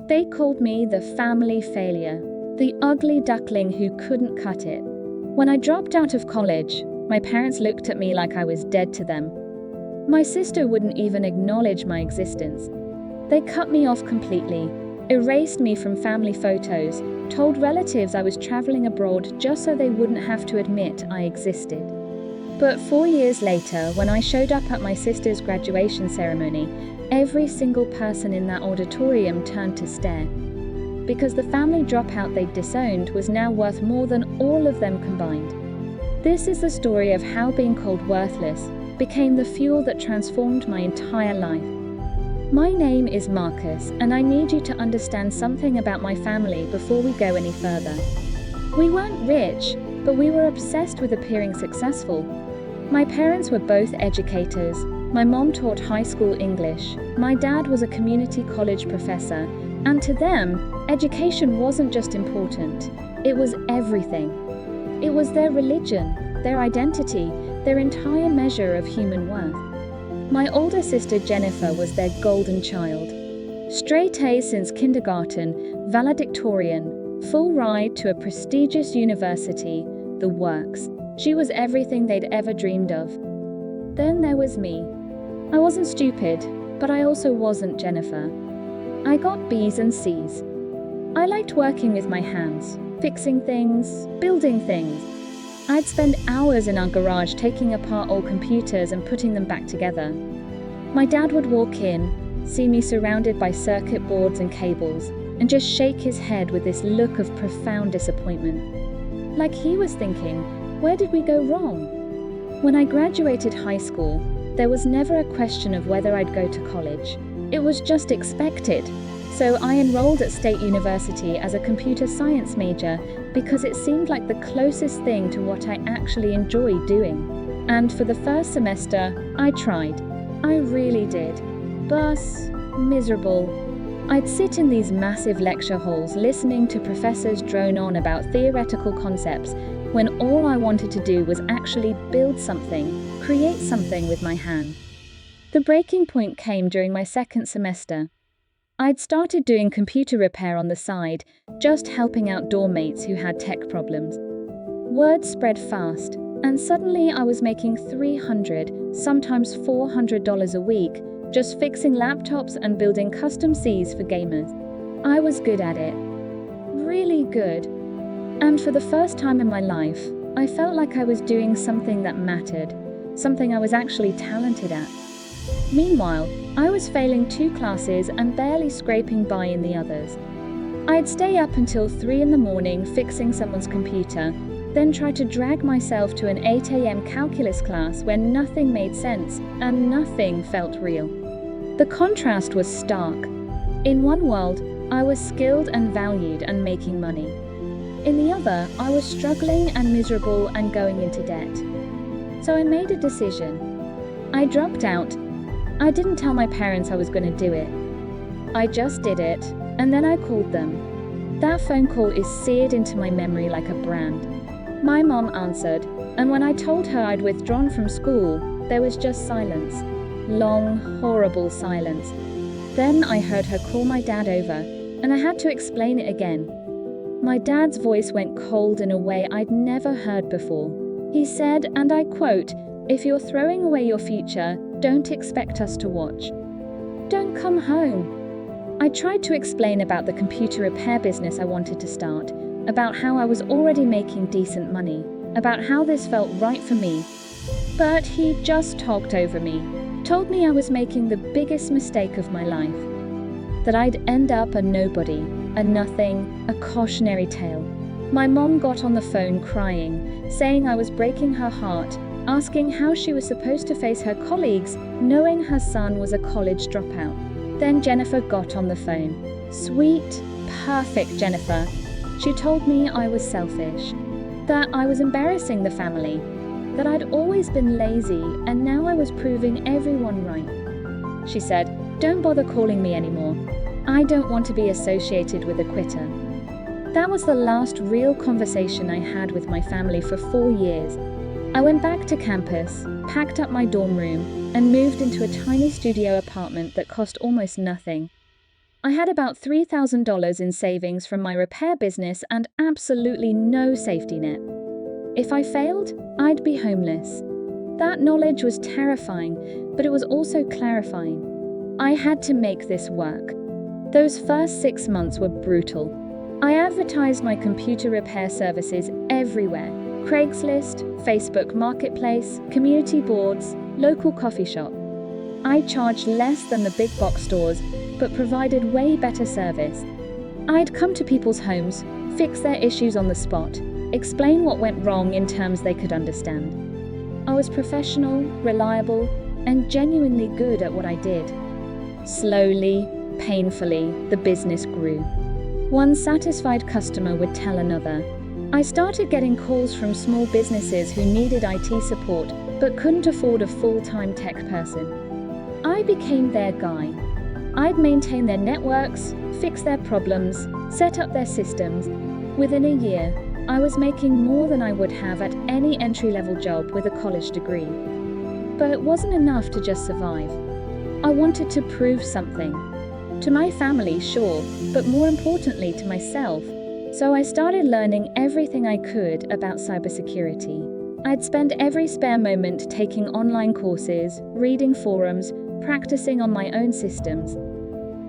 They called me the family failure, the ugly duckling who couldn't cut it. When I dropped out of college, my parents looked at me like I was dead to them. My sister wouldn't even acknowledge my existence. They cut me off completely, erased me from family photos, told relatives I was traveling abroad just so they wouldn't have to admit I existed. But 4 years later, when I showed up at my sister's graduation ceremony, every single person in that auditorium turned to stare. Because the family dropout they'd disowned was now worth more than all of them combined. This is the story of how being called worthless became the fuel that transformed my entire life. My name is Marcus, and I need you to understand something about my family before we go any further. We weren't rich, but we were obsessed with appearing successful. My parents were both educators. My mom taught high school English. My dad was a community college professor, and to them, education wasn't just important, it was everything. It was their religion, their identity, their entire measure of human worth. My older sister Jennifer was their golden child. Straight A's since kindergarten, valedictorian, full ride to a prestigious university, the works. She was everything they'd ever dreamed of. Then there was me. I wasn't stupid, but I also wasn't Jennifer. I got B's and C's. I liked working with my hands, fixing things, building things. I'd spend hours in our garage taking apart old computers and putting them back together. My dad would walk in, see me surrounded by circuit boards and cables, and just shake his head with this look of profound disappointment. Like he was thinking, where did we go wrong? When I graduated high school, there was never a question of whether I'd go to college. It was just expected. So I enrolled at State University as a computer science major because it seemed like the closest thing to what I actually enjoyed doing. And for the first semester, I tried. I really did. Bus, miserable. I'd sit in these massive lecture halls listening to professors drone on about theoretical concepts when all I wanted to do was actually build something, create something with my hand. The breaking point came during my second semester. I'd started doing computer repair on the side, just helping out dorm mates who had tech problems. Word spread fast, and suddenly I was making $300, sometimes $400 a week, just fixing laptops and building custom Cs for gamers. I was good at it. Really good. And for the first time in my life, I felt like I was doing something that mattered, something I was actually talented at. Meanwhile, I was failing 2 classes and barely scraping by in the others. I'd stay up until 3 in the morning fixing someone's computer, then try to drag myself to an 8 a.m. calculus class where nothing made sense and nothing felt real. The contrast was stark. In one world, I was skilled and valued and making money. In the other, I was struggling and miserable and going into debt. So I made a decision. I dropped out. I didn't tell my parents I was going to do it. I just did it, and then I called them. That phone call is seared into my memory like a brand. My mom answered, and when I told her I'd withdrawn from school, there was just silence. Long, horrible silence. Then I heard her call my dad over, and I had to explain it again. My dad's voice went cold in a way I'd never heard before. He said, and I quote, "If you're throwing away your future, don't expect us to watch. Don't come home." I tried to explain about the computer repair business I wanted to start, about how I was already making decent money, about how this felt right for me. But he just talked over me, told me I was making the biggest mistake of my life, that I'd end up a nobody, a nothing, a cautionary tale. My mom got on the phone crying, saying I was breaking her heart, asking how she was supposed to face her colleagues knowing her son was a college dropout. Then Jennifer got on the phone. Sweet, perfect Jennifer. She told me I was selfish, that I was embarrassing the family, that I'd always been lazy and now I was proving everyone right. She said, "Don't bother calling me anymore. I don't want to be associated with a quitter." That was the last real conversation I had with my family for 4 years. I went back to campus, packed up my dorm room, and moved into a tiny studio apartment that cost almost nothing. I had about $3,000 in savings from my repair business and absolutely no safety net. If I failed, I'd be homeless. That knowledge was terrifying, but it was also clarifying. I had to make this work. Those first 6 months were brutal. I advertised my computer repair services everywhere: Craigslist, Facebook Marketplace, community boards, local coffee shop. I charged less than the big box stores, but provided way better service. I'd come to people's homes, fix their issues on the spot, explain what went wrong in terms they could understand. I was professional, reliable, and genuinely good at what I did. Slowly, painfully, the business grew. One satisfied customer would tell another. I started getting calls from small businesses who needed IT support but couldn't afford a full-time tech person. I became their guy. I'd maintain their networks, fix their problems, set up their systems. Within a year, I was making more than I would have at any entry-level job with a college degree. But it wasn't enough to just survive. I wanted to prove something. To my family, sure, but more importantly to myself. So I started learning everything I could about cybersecurity. I'd spend every spare moment taking online courses, reading forums, practicing on my own systems.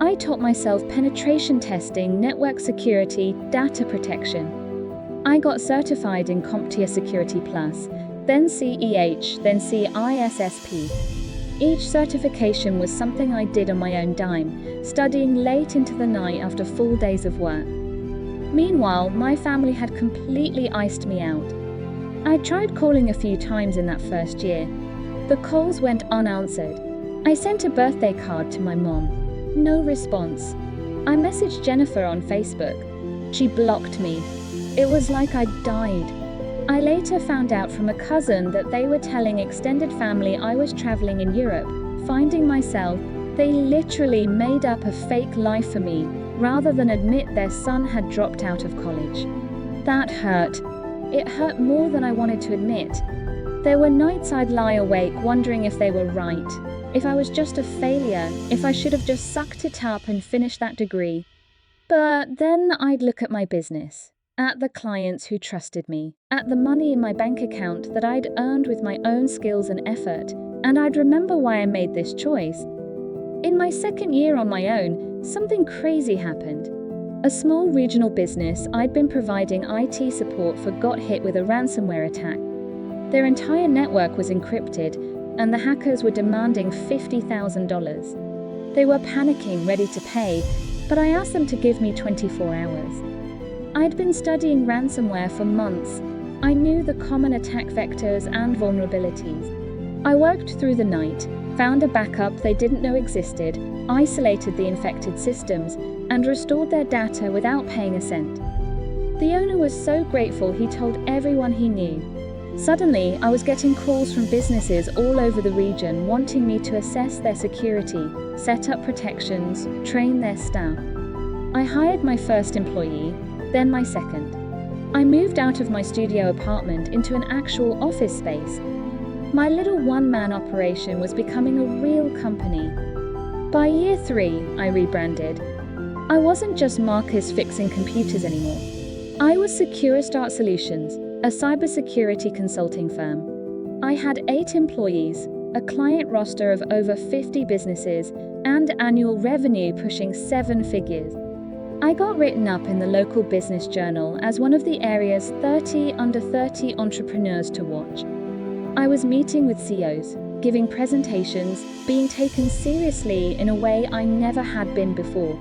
I taught myself penetration testing, network security, data protection. I got certified in CompTIA Security Plus, then CEH, then CISSP. Each certification was something I did on my own dime, studying late into the night after full days of work. Meanwhile, my family had completely iced me out. I tried calling a few times in that first year. The calls went unanswered. I sent a birthday card to my mom. No response. I messaged Jennifer on Facebook. She blocked me. It was like I'd died. I later found out from a cousin that they were telling extended family I was traveling in Europe, finding myself. They literally made up a fake life for me, rather than admit their son had dropped out of college. That hurt. It hurt more than I wanted to admit. There were nights I'd lie awake wondering if they were right, if I was just a failure, if I should have just sucked it up and finished that degree. But then I'd look at my business, at the clients who trusted me, at the money in my bank account that I'd earned with my own skills and effort, and I'd remember why I made this choice. In my second year on my own, something crazy happened. A small regional business I'd been providing IT support for got hit with a ransomware attack. Their entire network was encrypted, and the hackers were demanding $50,000. They were panicking, ready to pay, but I asked them to give me 24 hours. I'd been studying ransomware for months. I knew the common attack vectors and vulnerabilities. I worked through the night, found a backup they didn't know existed, isolated the infected systems, and restored their data without paying a cent. The owner was so grateful he told everyone he knew. Suddenly, I was getting calls from businesses all over the region wanting me to assess their security, set up protections, train their staff. I hired my first employee, then my second. I moved out of my studio apartment into an actual office space. My little one-man operation was becoming a real company. By year 3, I rebranded. I wasn't just Marcus fixing computers anymore. I was Secure Start Solutions, a cybersecurity consulting firm. I had 8 employees, a client roster of over 50 businesses, and annual revenue pushing 7 figures. I got written up in the local business journal as one of the area's 30 under 30 entrepreneurs to watch. I was meeting with CEOs, giving presentations, being taken seriously in a way I never had been before.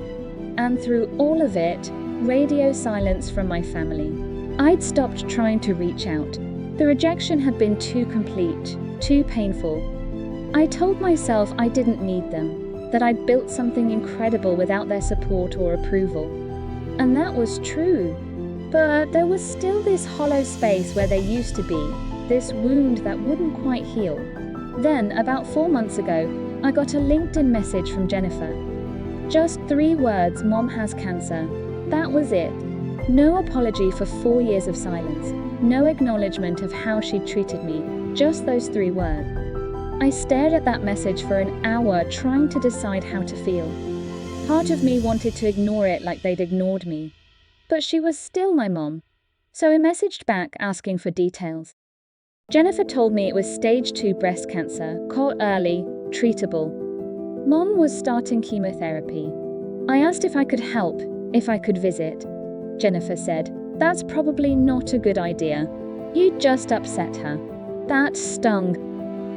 And through all of it, radio silence from my family. I'd stopped trying to reach out. The rejection had been too complete, too painful. I told myself I didn't need them, that I'd built something incredible without their support or approval. And that was true. But there was still this hollow space where there used to be, this wound that wouldn't quite heal. Then, about 4 months ago, I got a LinkedIn message from Jennifer. Just 3 words: "Mom has cancer." That was it. No apology for 4 years of silence. No acknowledgement of how she'd treated me. Just those 3 words. I stared at that message for an hour trying to decide how to feel. Part of me wanted to ignore it like they'd ignored me. But she was still my mom. So I messaged back asking for details. Jennifer told me it was stage 2 breast cancer, caught early, treatable. Mom was starting chemotherapy. I asked if I could help, if I could visit. Jennifer said, "That's probably not a good idea. You'd just upset her." That stung.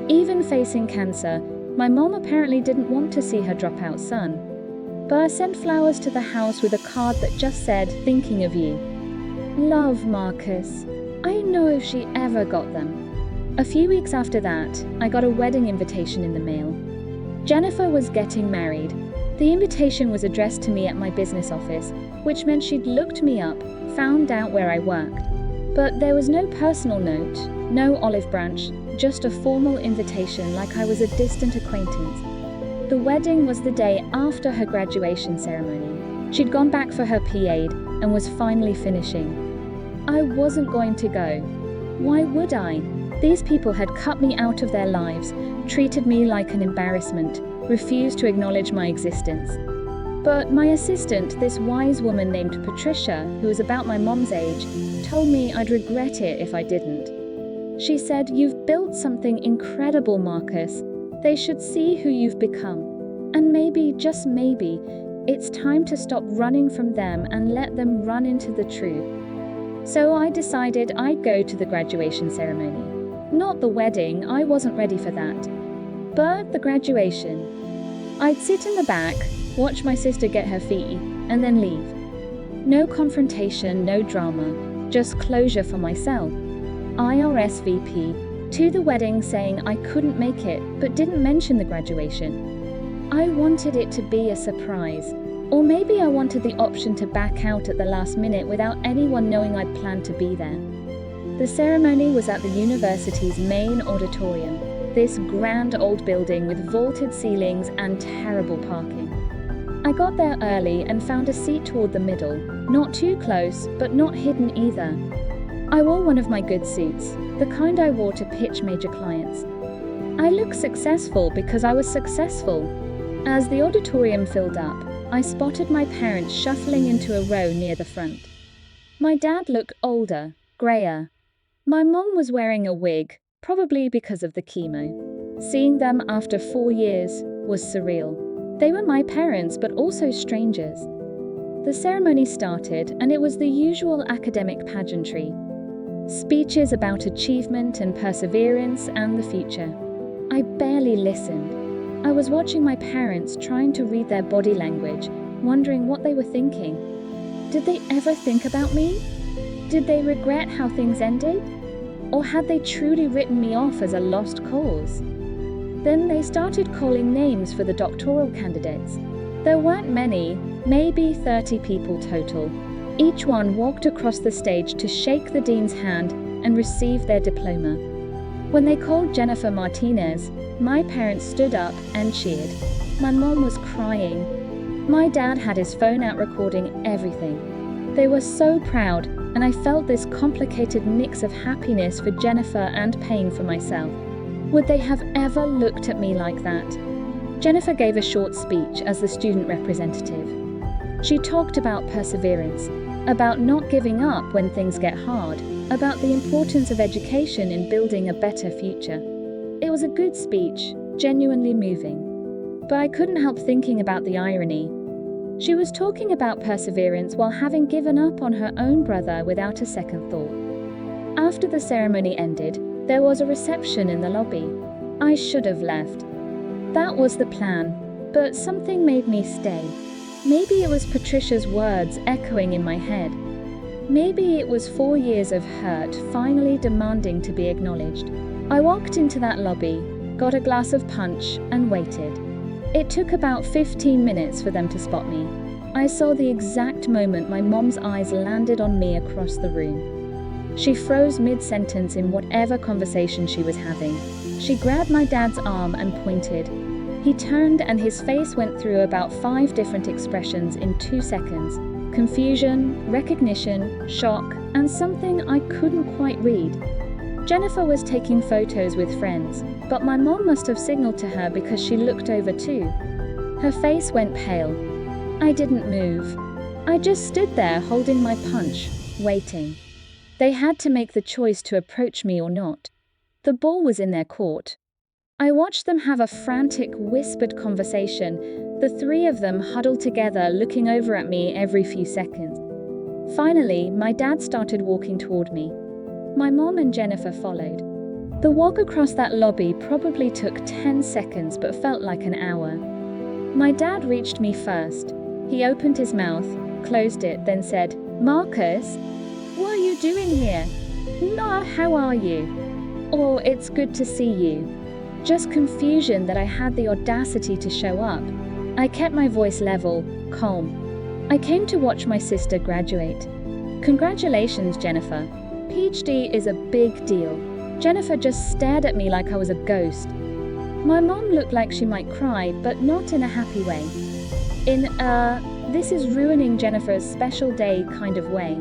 Even facing cancer, my mom apparently didn't want to see her dropout son. But I sent flowers to the house with a card that just said, "Thinking of you. Love, Marcus." I know if she ever got them. A few weeks after that, I got a wedding invitation in the mail. Jennifer was getting married. The invitation was addressed to me at my business office, which meant she'd looked me up, found out where I worked. But there was no personal note, no olive branch, just a formal invitation like I was a distant acquaintance. The wedding was the day after her graduation ceremony. She'd gone back for her PA and was finally finishing. I wasn't going to go. Why would I? These people had cut me out of their lives, treated me like an embarrassment, refused to acknowledge my existence. But my assistant, this wise woman named Patricia, who was about my mom's age, told me I'd regret it if I didn't. She said, "You've built something incredible, Marcus. They should see who you've become. And maybe, just maybe, it's time to stop running from them and let them run into the truth." So I decided I'd go to the graduation ceremony. Not the wedding, I wasn't ready for that. But the graduation. I'd sit in the back, watch my sister get her fee, and then leave. No confrontation, no drama, just closure for myself. I RSVP to the wedding saying I couldn't make it, but didn't mention the graduation. I wanted it to be a surprise. Or maybe I wanted the option to back out at the last minute without anyone knowing I'd planned to be there. The ceremony was at the university's main auditorium, this grand old building with vaulted ceilings and terrible parking. I got there early and found a seat toward the middle, not too close, but not hidden either. I wore one of my good suits, the kind I wore to pitch major clients. I looked successful because I was successful. As the auditorium filled up, I spotted my parents shuffling into a row near the front. My dad looked older, grayer. My mom was wearing a wig, probably because of the chemo. Seeing them after 4 years was surreal. They were my parents, but also strangers. The ceremony started, and it was the usual academic pageantry. Speeches about achievement and perseverance and the future. I barely listened. I was watching my parents trying to read their body language, wondering what they were thinking. Did they ever think about me? Did they regret how things ended? Or had they truly written me off as a lost cause? Then they started calling names for the doctoral candidates. There weren't many, maybe 30 people total. Each one walked across the stage to shake the dean's hand and receive their diploma. When they called Jennifer Martinez, my parents stood up and cheered. My mom was crying. My dad had his phone out recording everything. They were so proud, and I felt this complicated mix of happiness for Jennifer and pain for myself. Would they have ever looked at me like that? Jennifer gave a short speech as the student representative. She talked about perseverance, about not giving up when things get hard, about the importance of education in building a better future. It was a good speech, genuinely moving. But I couldn't help thinking about the irony. She was talking about perseverance while having given up on her own brother without a second thought. After the ceremony ended, there was a reception in the lobby. I should have left. That was the plan, but something made me stay. Maybe it was Patricia's words echoing in my head. Maybe it was 4 years of hurt finally demanding to be acknowledged. I walked into that lobby, got a glass of punch, and waited. It took about 15 minutes for them to spot me. I saw the exact moment my mom's eyes landed on me across the room. She froze mid-sentence in whatever conversation she was having. She grabbed my dad's arm and pointed. He turned and his face went through about 5 different expressions in 2 seconds. Confusion, recognition, shock, and something I couldn't quite read. Jennifer was taking photos with friends, but my mom must have signaled to her because she looked over too. Her face went pale. I didn't move. I just stood there holding my punch, waiting. They had to make the choice to approach me or not. The ball was in their court. I watched them have a frantic, whispered conversation, the three of them huddled together looking over at me every few seconds. Finally, my dad started walking toward me. My mom and Jennifer followed. The walk across that lobby probably took 10 seconds but felt like an hour. My dad reached me first. He opened his mouth, closed it, then said, "Marcus, what are you doing here?" "No, how are you?" "Oh, it's good to see you." Just confusion that I had the audacity to show up. I kept my voice level, calm. I came to watch my sister graduate. "Congratulations, Jennifer. PhD is a big deal." Jennifer just stared at me like I was a ghost. My mom looked like she might cry, but not in a happy way. This is ruining Jennifer's special day kind of way.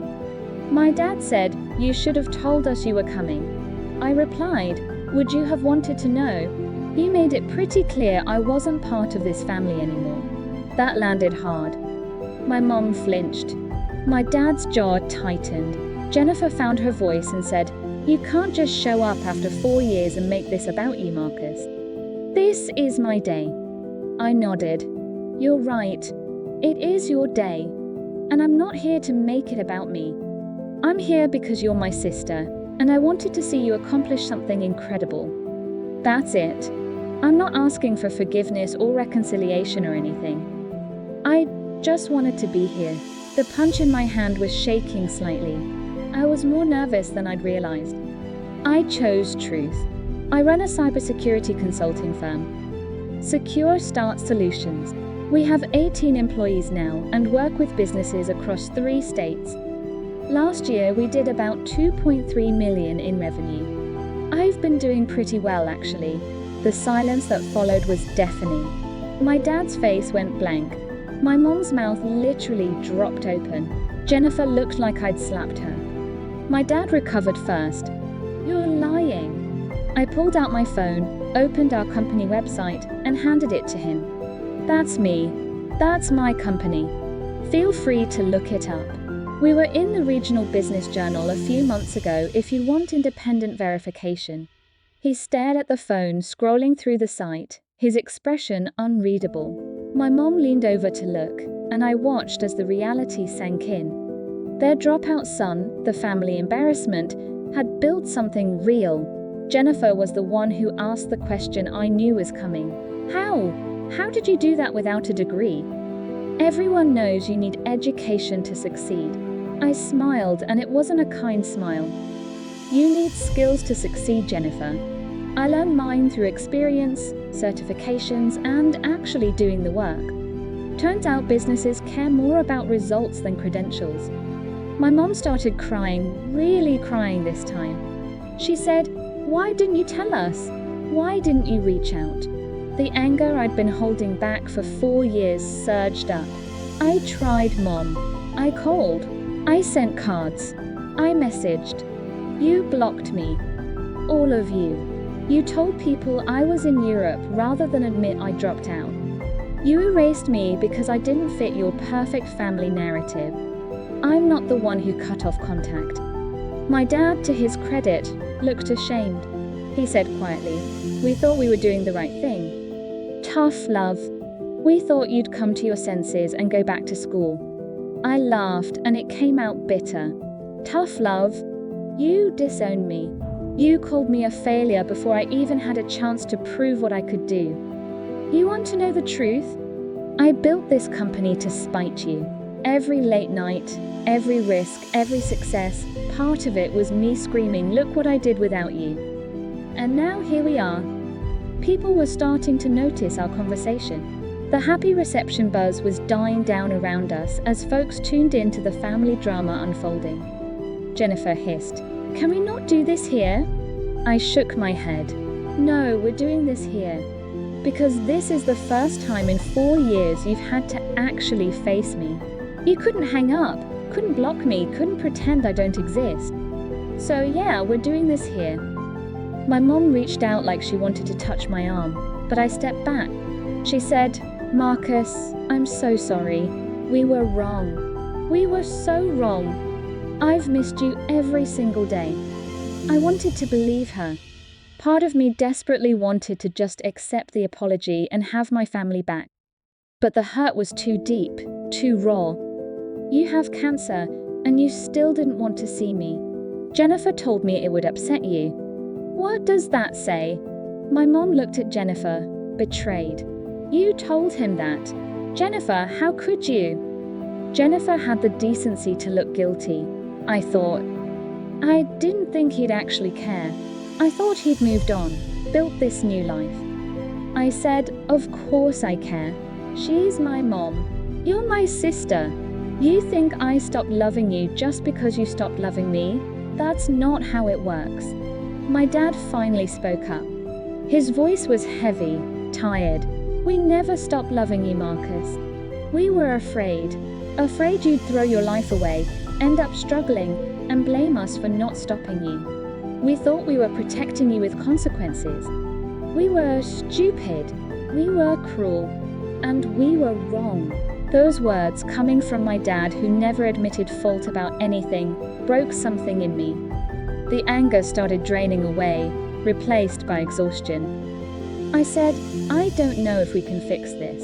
My dad said, "You should have told us you were coming." I replied, "Would you have wanted to know? You made it pretty clear I wasn't part of this family anymore." That landed hard. My mom flinched. My dad's jaw tightened. Jennifer found her voice and said, "You can't just show up after 4 years and make this about you, Marcus." "This is my day." I nodded. "You're right. It is your day. And I'm not here to make it about me. I'm here because you're my sister, and I wanted to see you accomplish something incredible. That's it. I'm not asking for forgiveness or reconciliation or anything. I just wanted to be here." The punch in my hand was shaking slightly. I was more nervous than I'd realized. I chose truth. I run a cybersecurity consulting firm. Secure Start Solutions. We have 18 employees now and work with businesses across 3 states. Last year, we did about 2.3 million in revenue. I've been doing pretty well, actually. The silence that followed was deafening. My dad's face went blank. My mom's mouth literally dropped open. Jennifer looked like I'd slapped her. My dad recovered first. "You're lying." I pulled out my phone, opened our company website, and handed it to him. "That's me. That's my company. Feel free to look it up. We were in the Regional Business Journal a few months ago if you want independent verification." He stared at the phone, scrolling through the site, his expression unreadable. My mom leaned over to look, and I watched as the reality sank in. Their dropout son, the family embarrassment, had built something real. Jennifer was the one who asked the question I knew was coming. How did you do that without a degree?" "Everyone knows you need education to succeed." I smiled, and it wasn't a kind smile. "You need skills to succeed, Jennifer. I learned mine through experience, certifications, and actually doing the work. Turns out businesses care more about results than credentials." My mom started crying, really crying this time. She said, "Why didn't you tell us? Why didn't you reach out?" The anger I'd been holding back for 4 years surged up. "I tried, Mom. I called. I sent cards. I messaged. You blocked me. All of you. You told people I was in Europe rather than admit I dropped out. You erased me because I didn't fit your perfect family narrative. I'm not the one who cut off contact." My dad, to his credit, looked ashamed. He said quietly, "We thought we were doing the right thing." "Tough love. We thought you'd come to your senses and go back to school." I laughed, and it came out bitter. "Tough love? You disowned me. You called me a failure before I even had a chance to prove what I could do. You want to know the truth? I built this company to spite you. Every late night, every risk, every success, part of it was me screaming, 'Look what I did without you.' And now here we are." People were starting to notice our conversation. The happy reception buzz was dying down around us as folks tuned in to the family drama unfolding. Jennifer hissed, "Can we not do this here?" I shook my head. "No, we're doing this here. Because this is the first time in 4 years you've had to actually face me. You couldn't hang up, couldn't block me, couldn't pretend I don't exist. So yeah, we're doing this here." My mom reached out like she wanted to touch my arm, but I stepped back. She said, "Marcus, I'm so sorry. We were wrong. We were so wrong. I've missed you every single day." I wanted to believe her. Part of me desperately wanted to just accept the apology and have my family back. But the hurt was too deep, too raw. "You have cancer, and you still didn't want to see me. Jennifer told me it would upset you." "What does that say?" My mom looked at Jennifer, betrayed. "You told him that. Jennifer, how could you?" Jennifer had the decency to look guilty. I thought. I didn't think he'd actually care. I thought he'd moved on, built this new life. I said, "Of course I care. She's my mom. You're my sister. You think I stopped loving you just because you stopped loving me? That's not how it works." My dad finally spoke up. His voice was heavy, tired. "We never stopped loving you, Marcus. We were afraid you'd throw your life away, end up struggling, and blame us for not stopping you. We thought we were protecting you with consequences. We were stupid. We were cruel. And we were wrong." Those words, coming from my dad who never admitted fault about anything, broke something in me. The anger started draining away, replaced by exhaustion. I said, "I don't know if we can fix this.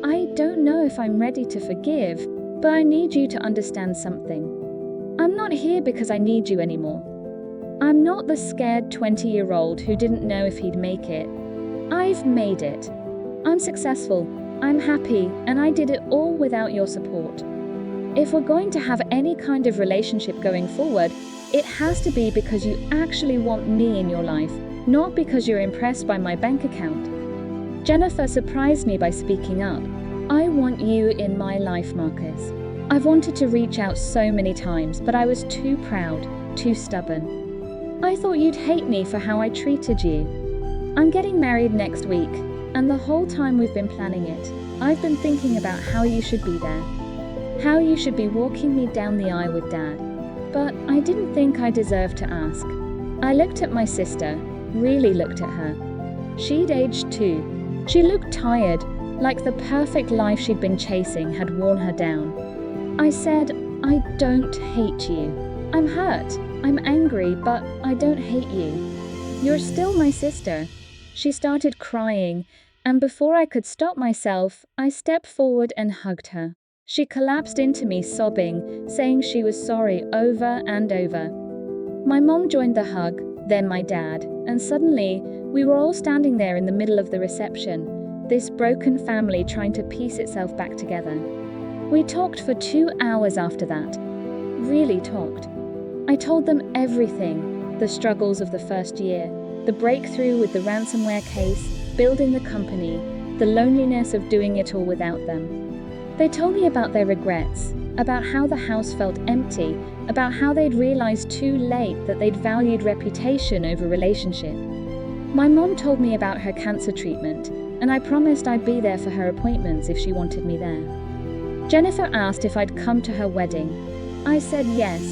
I don't know if I'm ready to forgive, but I need you to understand something. I'm not here because I need you anymore. I'm not the scared 20-year-old who didn't know if he'd make it. I've made it. I'm successful, I'm happy, and I did it all without your support. If we're going to have any kind of relationship going forward, it has to be because you actually want me in your life, not because you're impressed by my bank account." Jennifer surprised me by speaking up. "I want you in my life, Marcus. I've wanted to reach out so many times, but I was too proud, too stubborn. I thought you'd hate me for how I treated you. I'm getting married next week, and the whole time we've been planning it, I've been thinking about how you should be there. How you should be walking me down the aisle with Dad. But I didn't think I deserved to ask." I looked at my sister, really looked at her. She'd aged too. She looked tired, like the perfect life she'd been chasing had worn her down. I said, "I don't hate you. I'm hurt, I'm angry, but I don't hate you. You're still my sister." She started crying, and before I could stop myself, I stepped forward and hugged her. She collapsed into me sobbing, saying she was sorry over and over. My mom joined the hug, then my dad, and suddenly, we were all standing there in the middle of the reception, this broken family trying to piece itself back together. We talked for 2 hours after that. Really talked. I told them everything, the struggles of the first year, the breakthrough with the ransomware case, building the company, the loneliness of doing it all without them. They told me about their regrets, about how the house felt empty, about how they'd realized too late that they'd valued reputation over relationship. My mom told me about her cancer treatment, and I promised I'd be there for her appointments if she wanted me there. Jennifer asked if I'd come to her wedding. I said yes.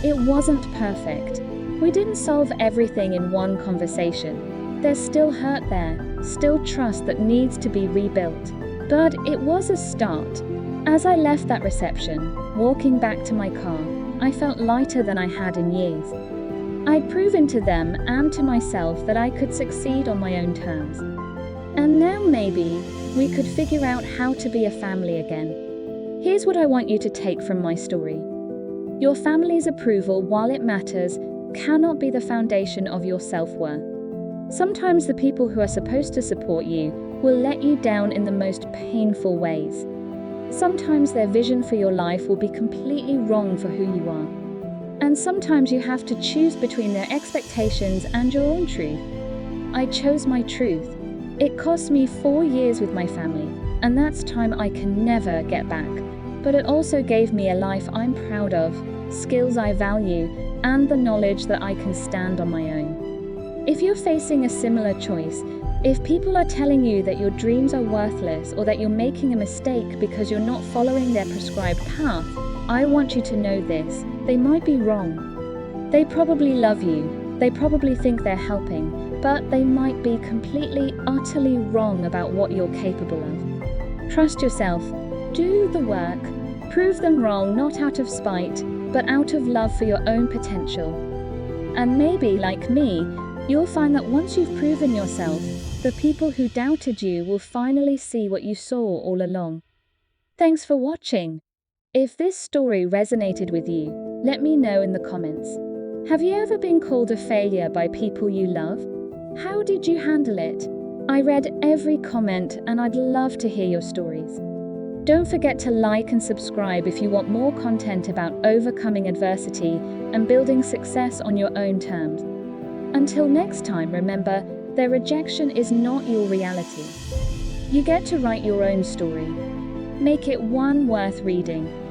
It wasn't perfect. We didn't solve everything in one conversation. There's still hurt there, still trust that needs to be rebuilt. But it was a start. As I left that reception, walking back to my car, I felt lighter than I had in years. I'd proven to them and to myself that I could succeed on my own terms. And now maybe we could figure out how to be a family again. Here's what I want you to take from my story. Your family's approval, while it matters, cannot be the foundation of your self-worth. Sometimes the people who are supposed to support you will let you down in the most painful ways. Sometimes their vision for your life will be completely wrong for who you are. And sometimes you have to choose between their expectations and your own truth. I chose my truth. It cost me 4 years with my family, and that's time I can never get back. But it also gave me a life I'm proud of, skills I value, and the knowledge that I can stand on my own. If you're facing a similar choice, if people are telling you that your dreams are worthless or that you're making a mistake because you're not following their prescribed path, I want you to know this: they might be wrong. They probably love you, they probably think they're helping, but they might be completely, utterly wrong about what you're capable of. Trust yourself. Do the work. Prove them wrong, not out of spite, but out of love for your own potential. And maybe, like me, you'll find that once you've proven yourself, the people who doubted you will finally see what you saw all along. Thanks for watching. If this story resonated with you, let me know in the comments. Have you ever been called a failure by people you love? How did you handle it? I read every comment and I'd love to hear your stories. Don't forget to like and subscribe if you want more content about overcoming adversity and building success on your own terms. Until next time, remember, their rejection is not your reality. You get to write your own story. Make it one worth reading.